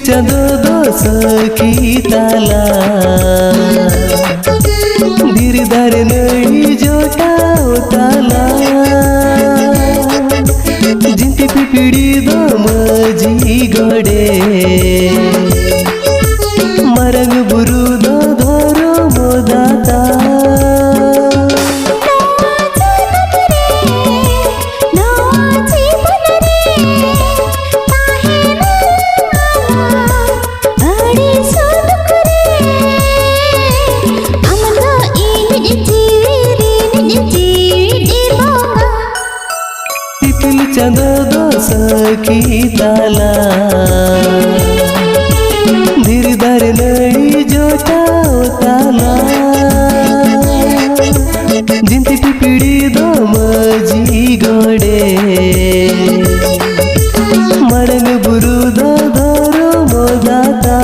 चाँदो दोष की ताला धीरे धारे नड़ी जोटाओ ताला जिंती पिपीड़ी दो मजी गड़े मरंग बुरु दो धरो मोदाता चाँदो दोष की ताला धीरे धारे नड़ी जोटाओ ताला जिंती पिपीड़ी दो मजी गड़े मरंग बुरु दो धरो मोदाता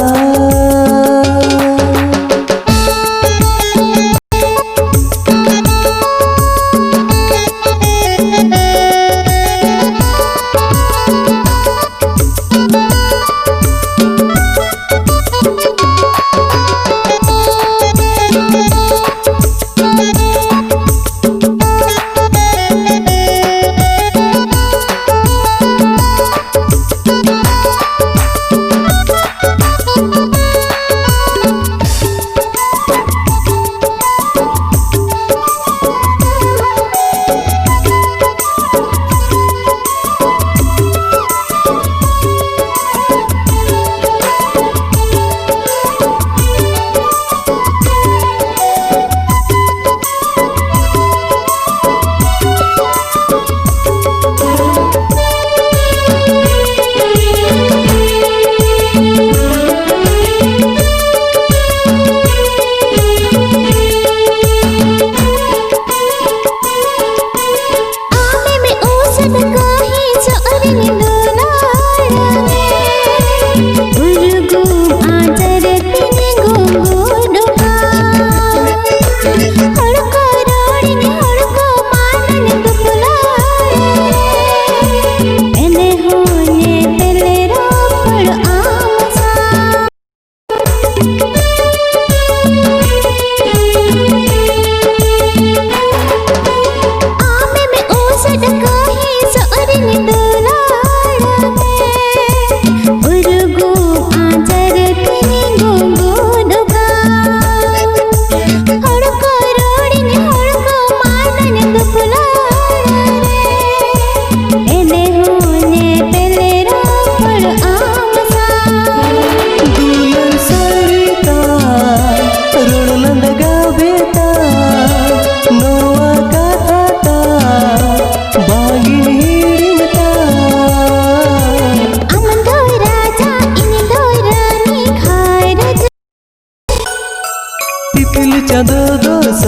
चाँदो दोष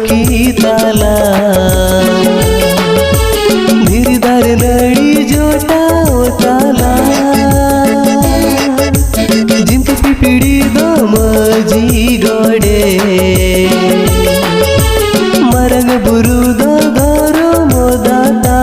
की ताला धीरे धारे नड़ी जोटाओ ताला जिंती पिपीड़ी दो मजी गड़े मरंग बुरु दो धरो मोदाता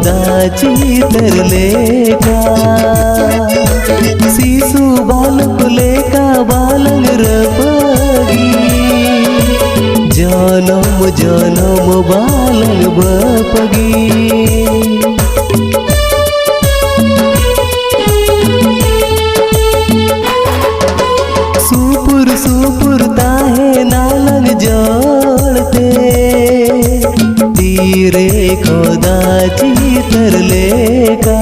कदाचित लेखा शिशु जनम जनम बालन बपगी सुपुर सुपुर ताहे नालन जोड़ते तीरे खोदा चितर लेका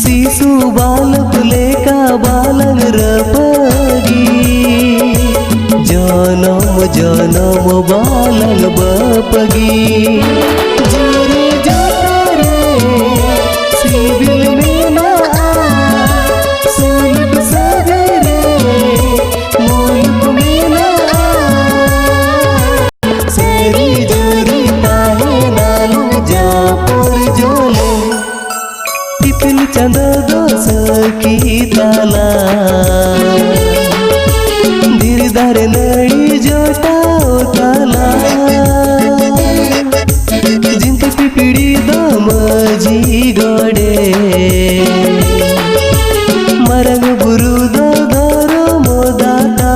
शिशु बालक लेका बालन रपगी जनम जनम बालन बपगी जोरे जोरे सिविल में ना सोलक सगरे मोलक में ना सरी जोरी ताहे नालू जापुर जोले टिपिल चंद दोस की ताला धीरदार नड़ी जोटा ताला जिंत पिपीड़ी दमजी गड़े मरंग बुरुद धरो मोदाता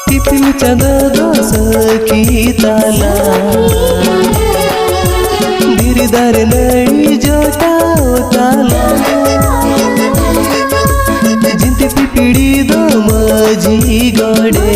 टिपिल चंद दोस की ताला धीरदार नड़ी जोटा ताला जिंत पिपीड़ी दमजी गड़े